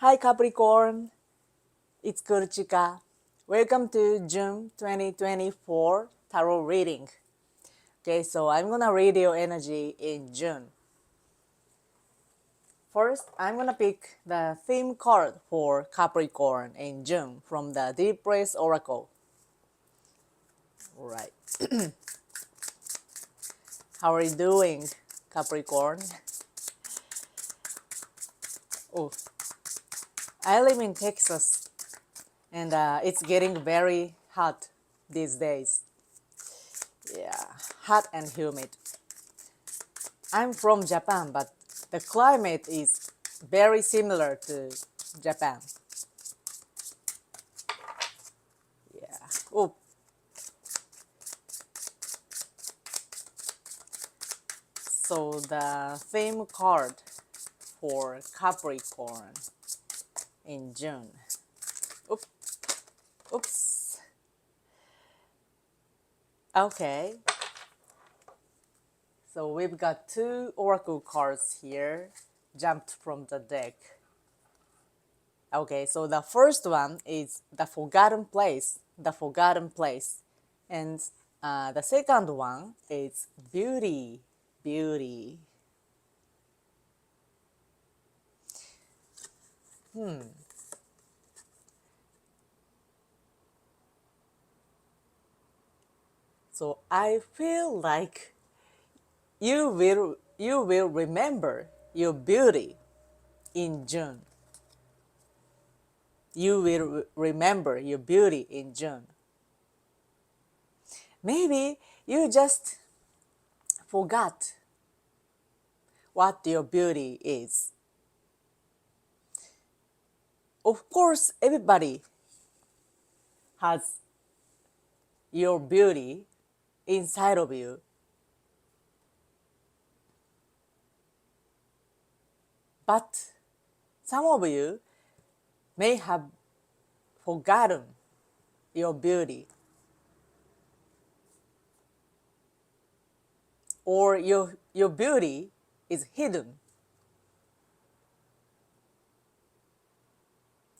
Hi Capricorn, it's Kurchika. Welcome to June 2024 tarot reading. Okay, so I'm gonna read your energy in June. First, I'm gonna pick the theme card for Capricorn in June from the Deep Breath Oracle. Alright. How are you doing, Capricorn? Oh, I live in Texas and it's getting very hot these days. Yeah, hot and humid. I'm from Japan, but the climate is very similar to Japan. Yeah. Oh, so the theme card for Capricorn in June. Oops. Oops. Okay. So we've got two oracle cards here, jumped from the deck. Okay, so the first one is the forgotten place, the forgotten place. And the second one is beauty, beauty. So I feel like you will remember your beauty in June. You will remember your beauty in June. Maybe you just forgot what your beauty is. Of course, everybody has your beauty inside of you, but some of you may have forgotten your beauty, or your beauty is hidden.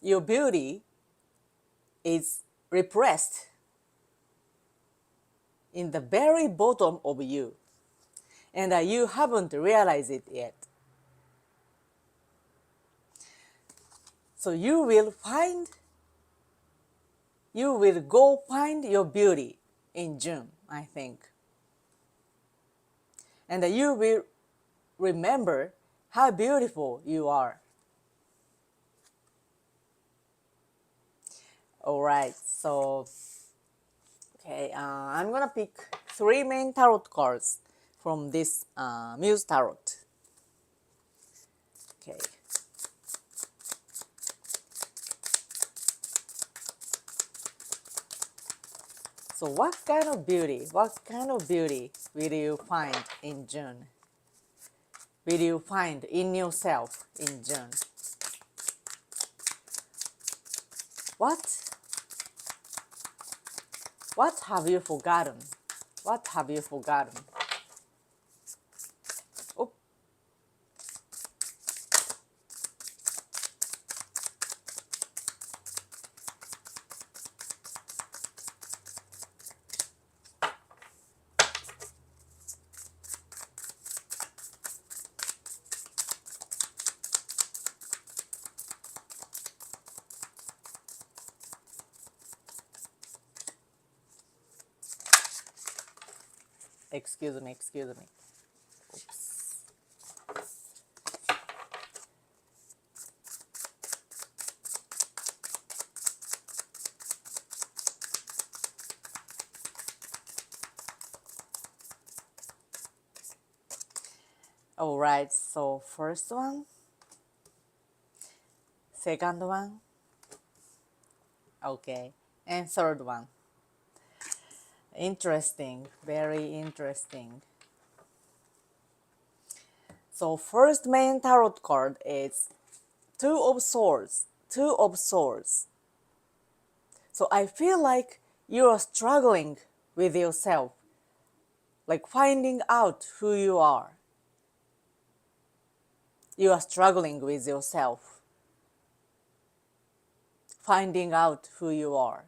Your beauty is repressed in the very bottom of you, and you haven't realized it yet. So you will go find your beauty in June, I think. And you will remember how beautiful you are. All right, so okay, I'm gonna pick three main tarot cards from this Muse Tarot. Okay. So what kind of beauty will you find in June? Will you find in yourself in June? What? What have you forgotten? What have you forgotten? Oh, excuse me, excuse me. Oops. All right, so first one, second one, okay, and third one. Interesting, very interesting. So first main tarot card is Two of Swords, Two of Swords. So I feel like you are struggling with yourself, like finding out who you are. You are struggling with yourself. finding out who you are.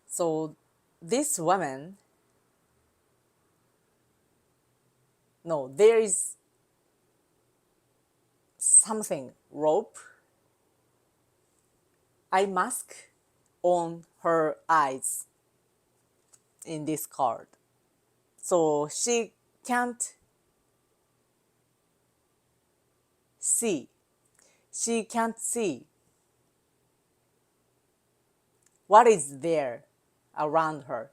So this woman, no, there is something rope, eye mask on her eyes in this card. So she can't see. She can't see what is there around her.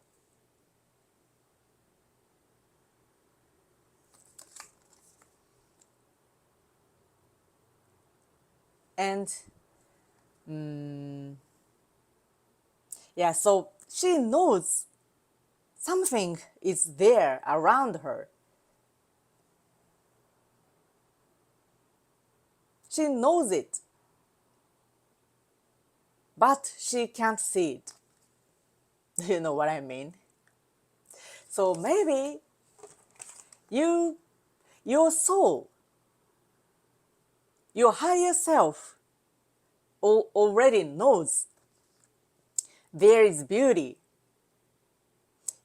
And yeah, so she knows something is there around her. She knows it, but she can't see it. You know what I mean? So maybe your soul, your higher self already knows there is beauty.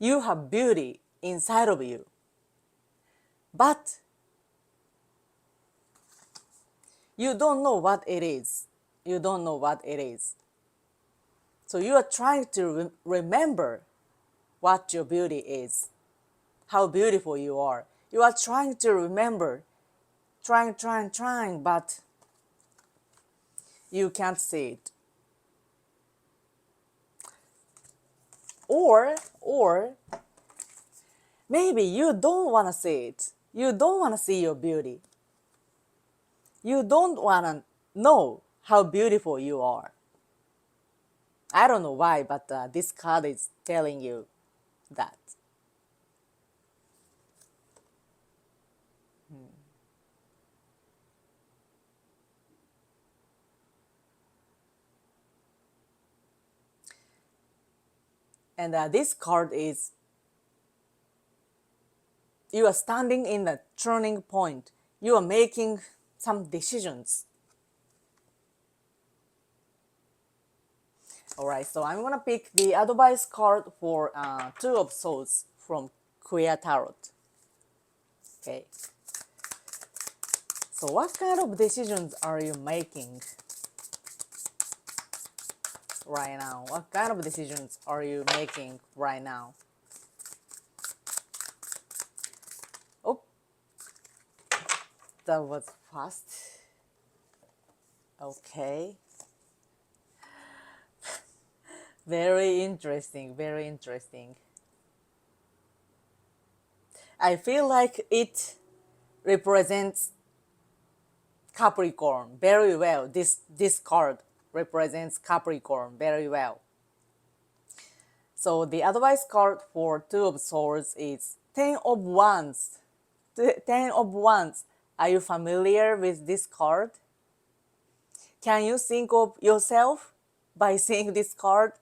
You have beauty inside of you. But you don't know what it is. You don't know what it is. So you are trying to remember what your beauty is, how beautiful you are. You are trying to remember, trying, but you can't see it. Or maybe you don't want to see it. You don't want to see your beauty. You don't want to know how beautiful you are. I don't know why, but this card is telling you that. And this card is you are standing in the turning point. You are making some decisions. Alright, so I'm gonna pick the advice card for Two of Swords from Queer Tarot. Okay. So what kind of decisions are you making right now? What kind of decisions are you making right now? Oh, that was fast. Okay. Very interesting, very interesting. I feel like it represents Capricorn very well. This card represents Capricorn very well. So the advice card for Two of Swords is Ten of Wands. Ten of Wands. Are you familiar with this card? Can you think of yourself by seeing this card?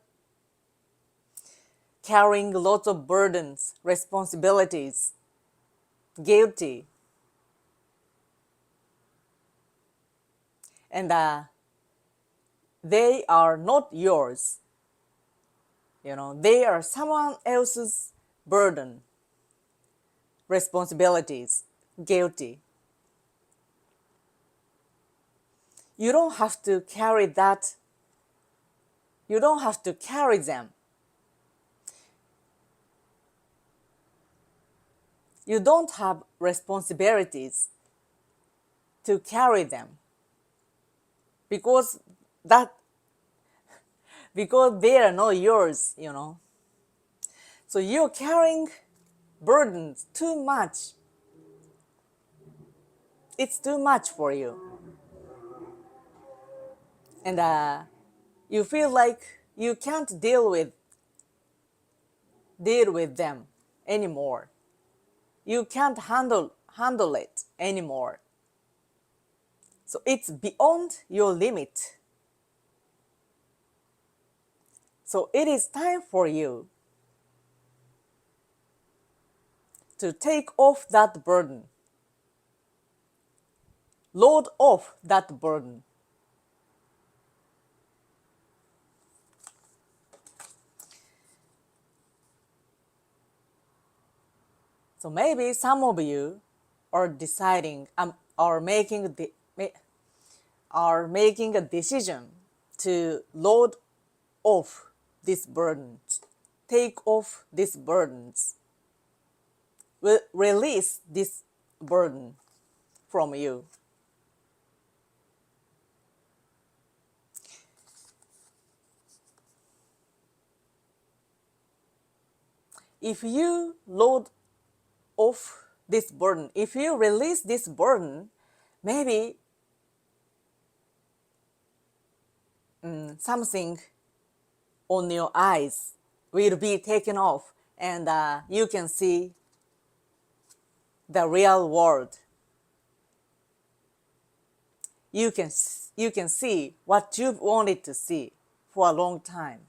Carrying lots of burdens, responsibilities, guilty. And they are not yours. You know, they are someone else's burden, responsibilities, guilty. You don't have to carry that. You don't have to carry them. You don't have responsibilities to carry them because that because they are not yours, you know. So you're carrying burdens too much. It's too much for you. And you feel like you can't deal with them anymore. You can't handle it anymore. So it's beyond your limit. So it is time for you to take off that burden. load off that burden. So maybe some of you are deciding are making a decision to load off these burdens, take off these burdens, release this burden from you. If you load off this burden, if you release this burden, maybe something on your eyes will be taken off, and you can see the real world. You can see what you've wanted to see for a long time.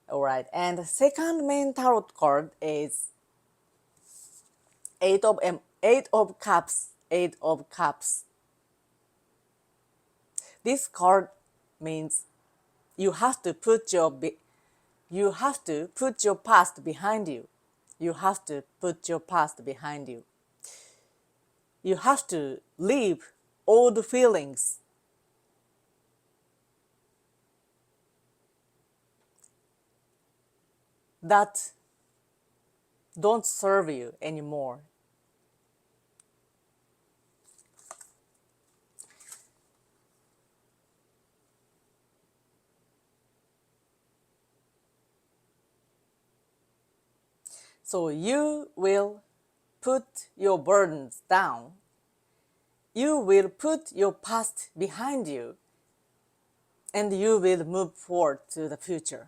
All right, and the second main tarot card is Eight of Cups. Eight of Cups. This card means you have to put your past behind you. You have to put your past behind you. You have to leave old feelings that don't serve you anymore. So you will put your burdens down. You will put your past behind you, and you will move forward to the future.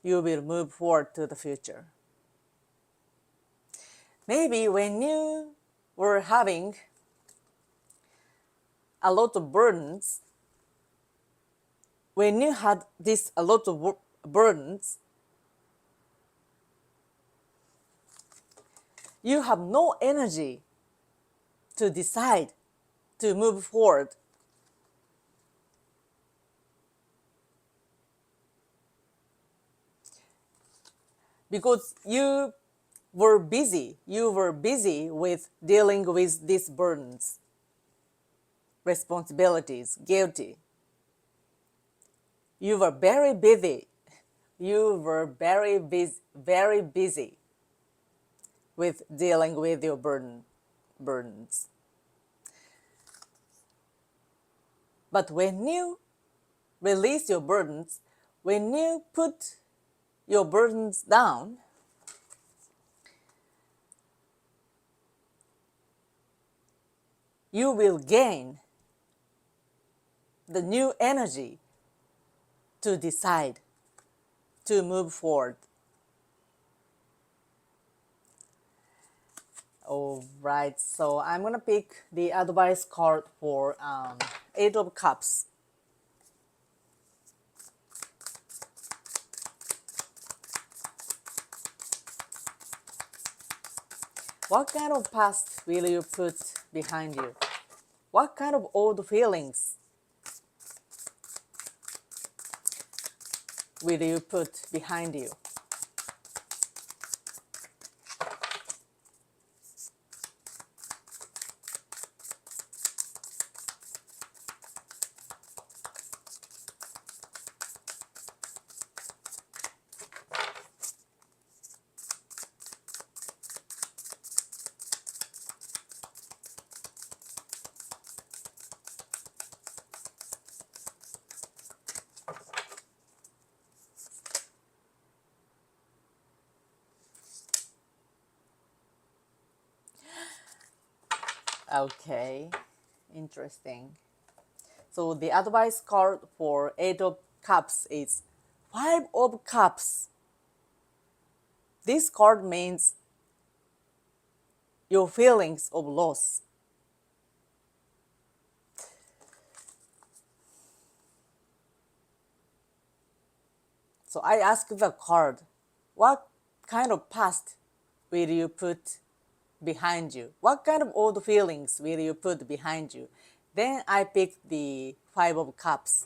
You will move forward to the future. Maybe when you were having a lot of burdens, when you had a lot of burdens, you have no energy to decide to move forward. Because you were busy with dealing with these burdens, responsibilities, guilty. You were very busy. You were very busy with dealing with your burdens. But when you release your burdens, when you put your burdens down, you will gain the new energy to decide to move forward. All right, so I'm gonna pick the advice card for Eight of Cups. What kind of past will you put behind you? What kind of old feelings will you put behind you? Okay, interesting. So the advice card for Eight of Cups is Five of Cups. This card means your feelings of loss. So I ask the card, what kind of past will you put behind you? What kind of old feelings will you put behind you? Then I picked the Five of Cups.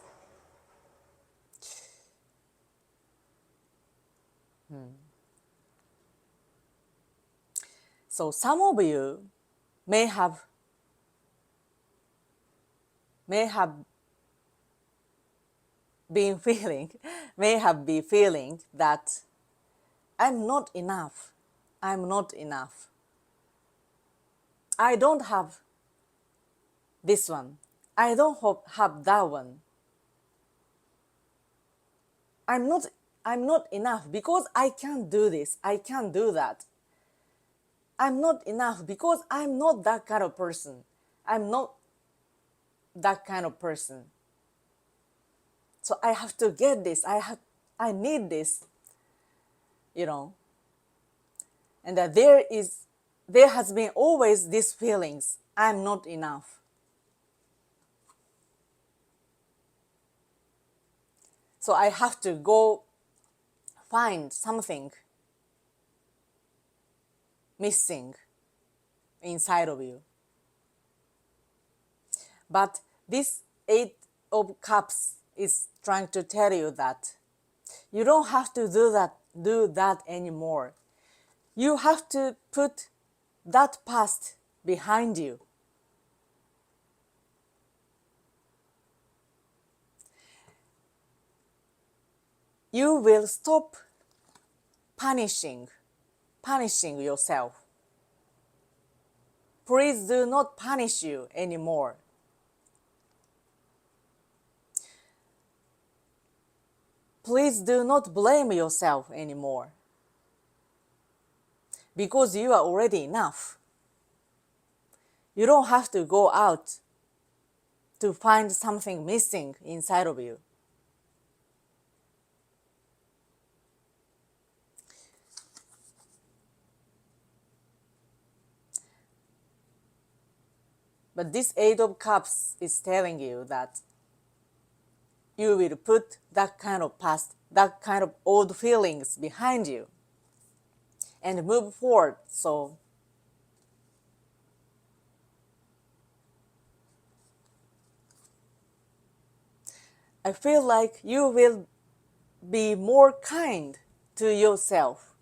So some of you may have been feeling, may have been feeling that I'm not enough. I'm not enough. I don't have this one. I don't have that one. I'm not enough because I can't do this. I can't do that. I'm not enough because I'm not that kind of person. I'm not that kind of person. So I have to get this. I need this. You know. And that there has been always these feelings. I'm not enough. So I have to go find something missing inside of you. But this Eight of Cups is trying to tell you that you don't have to do that anymore. You have to put that past behind you. You will stop punishing yourself. Please do not punish you anymore. Please do not blame yourself anymore. Because you are already enough. You don't have to go out to find something missing inside of you. But this Eight of Cups is telling you that you will put that kind of past, that kind of old feelings behind you and move forward. So I feel like you will be more kind to yourself.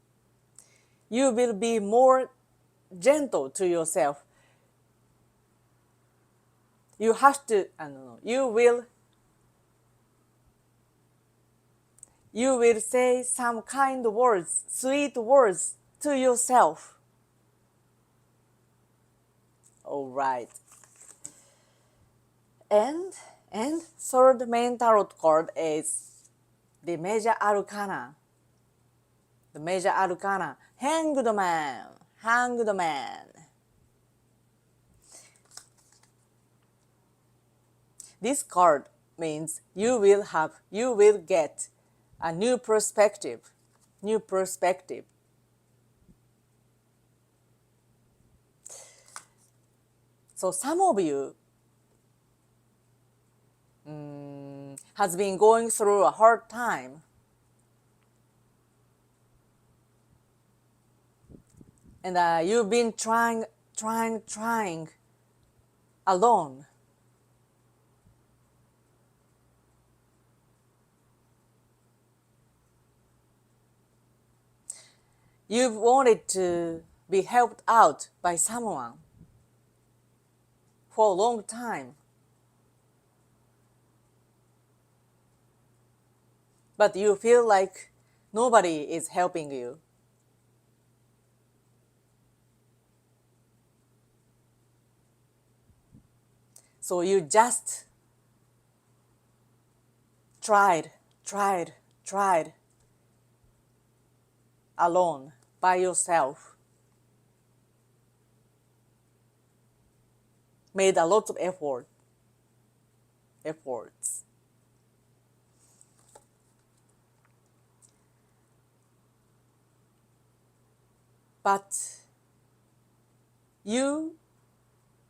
You will be more gentle to yourself. You have to, you will say some kind words, sweet words to yourself. All right. And third main tarot card is the Major Arcana. The Major Arcana, Hanged Man. Hanged Man. This card means you will get a new perspective. New perspective. So some of you has been going through a hard time. And you've been trying alone. You've wanted to be helped out by someone for a long time. But you feel like nobody is helping you. So you just tried alone, by yourself. Made a lot of efforts. But you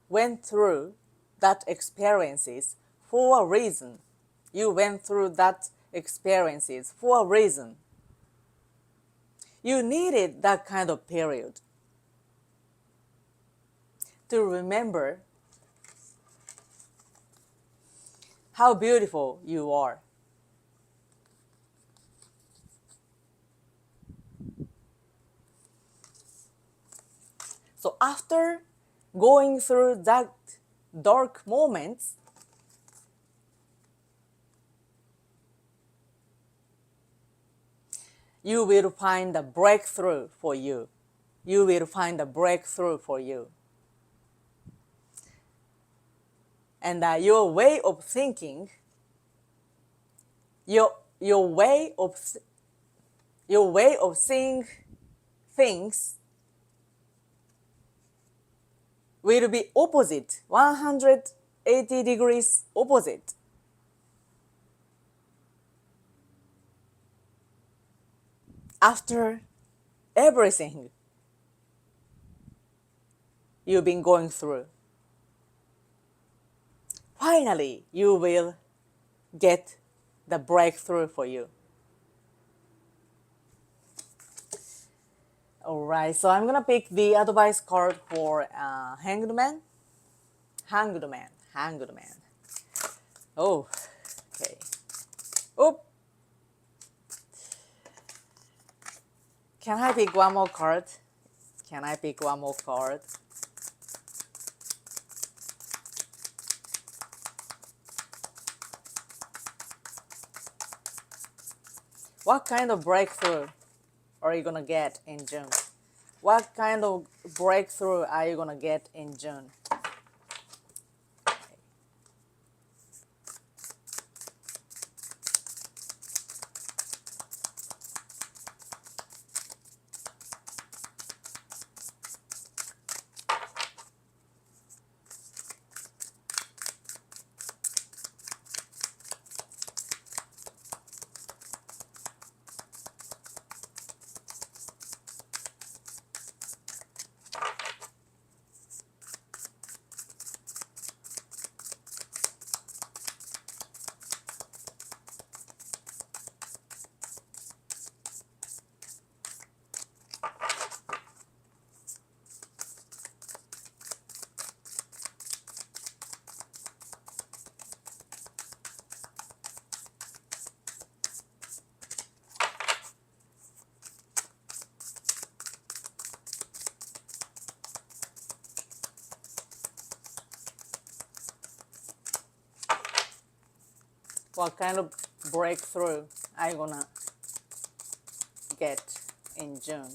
went through that experiences for a reason. You went through that experiences for a reason. You needed that kind of period to remember how beautiful you are. So after going through that dark moments, you will find a breakthrough for you. You will find a breakthrough for you. And your way of thinking, your, your, way of, your way of seeing things will be opposite, 180 degrees opposite. After everything you've been going through, finally you will get the breakthrough for you. All right, so I'm gonna pick the advice card for Hanged Man. Hanged Man, Hanged Man. Oh, okay. Oop. Can I pick one more card? Can I pick one more card? What kind of breakthrough are you gonna get in June? What kind of breakthrough are you gonna get in June? What kind of breakthrough are you gonna get in June?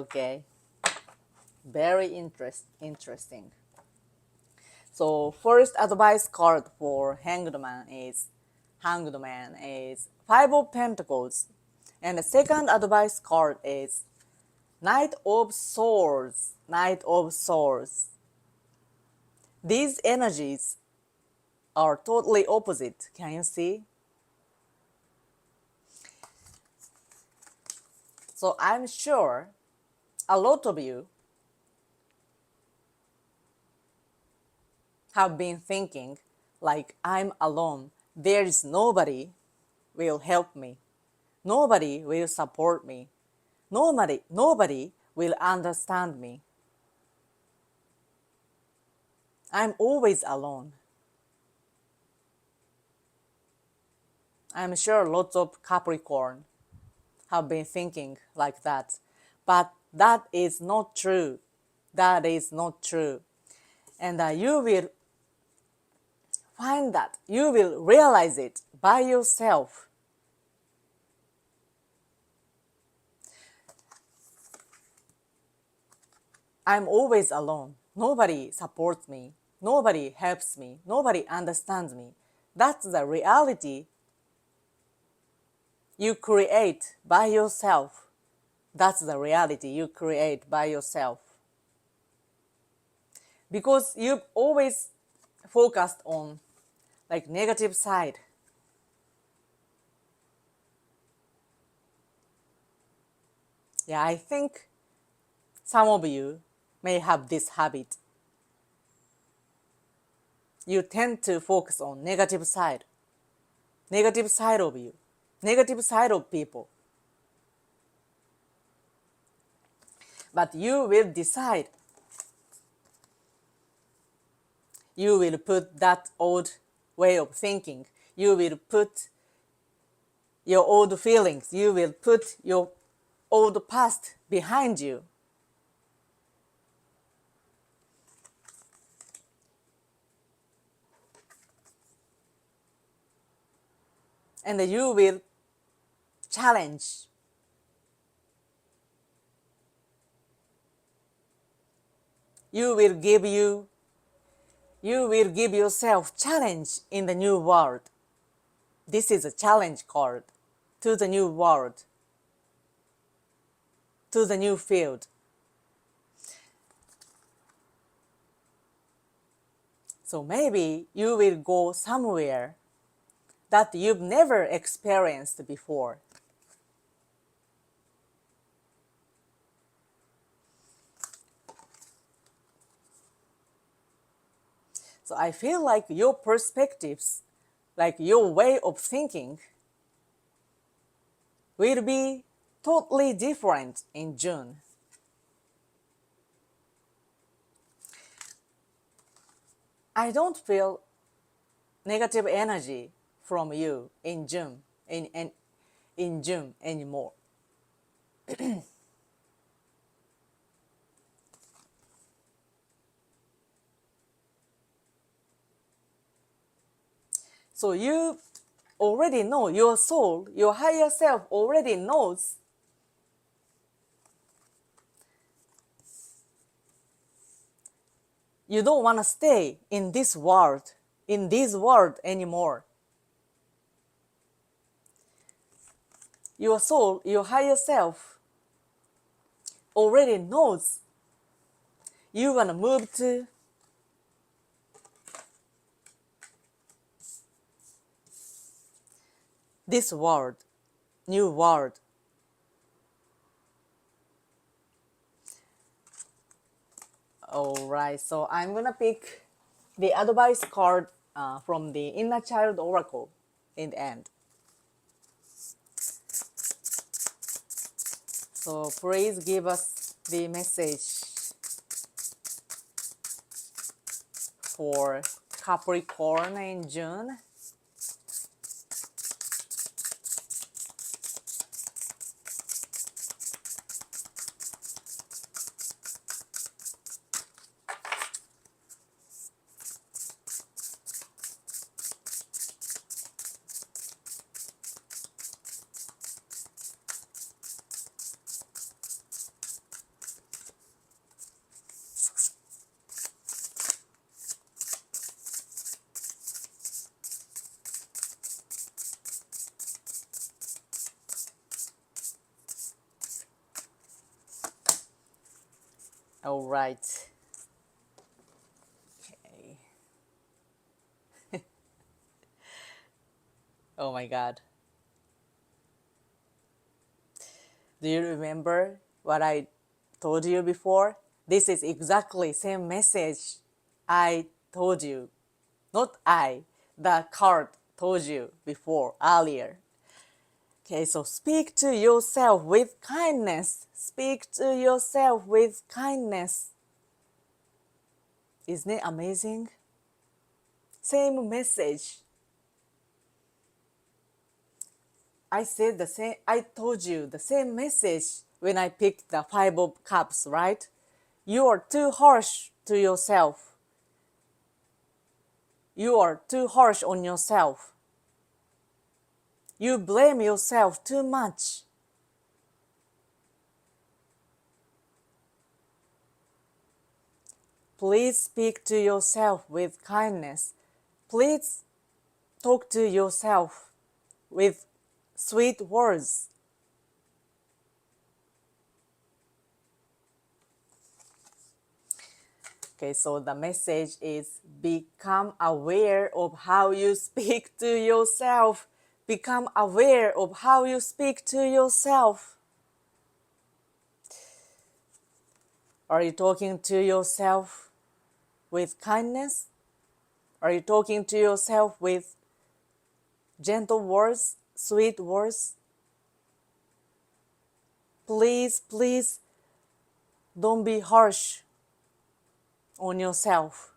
Okay. Very interesting. So first advice card for Hanged Man is Five of Pentacles, and the second advice card is Knight of Swords. Knight of Swords. These energies are totally opposite. Can you see? So I'm sure a lot of you have been thinking like I'm alone. There is nobody will help me. Nobody will support me. Nobody will understand me. I'm always alone. I'm sure lots of Capricorn have been thinking like that. But that is not true. That is not true. And you will find that. You will realize it by yourself. I'm always alone. Nobody supports me. Nobody helps me. Nobody understands me. That's the reality you create by yourself. That's the reality you create by yourself. Because you've always focused on like negative side. Yeah, I think some of you may have this habit. You tend to focus on negative side of you, negative side of people. But you will decide, you will put that old way of thinking, you will put your old feelings, you will put your old past behind you. And you will challenge. You will give yourself challenge in the new world. This is a challenge card to the new world, to the new field. So maybe you will go somewhere that you've never experienced before. So I feel like your perspectives, like your way of thinking, will be totally different in June. I don't feel negative energy from you in June, in June anymore. So you already know, your soul, your higher self already knows you don't want to stay in this world anymore. Your soul, your higher self already knows you want to move to this world, new world. Alright, so I'm gonna pick the advice card from the Inner Child Oracle in the end. So please give us the message for Capricorn in June. All right. Okay. Oh my God. Do you remember what I told you before? This is exactly same message I told you. Not I, the card told you before, earlier. Okay, so speak to yourself with kindness. Speak to yourself with kindness. Isn't it amazing? Same message. I said the same, I told you the same message when I picked the Five of Cups, right? You are too harsh to yourself. You are too harsh on yourself. You blame yourself too much. Please speak to yourself with kindness. Please talk to yourself with sweet words. Okay, so the message is become aware of how you speak to yourself. Become aware of how you speak to yourself. Are you talking to yourself with kindness? Are you talking to yourself with gentle words, sweet words? Please, please don't be harsh on yourself.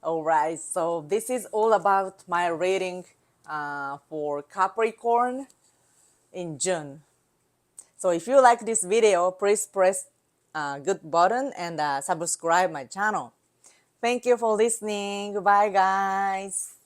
Alright, so this is all about my reading for Capricorn in June. So if you like this video, please press good button and subscribe my channel. Thank you for listening. Bye guys.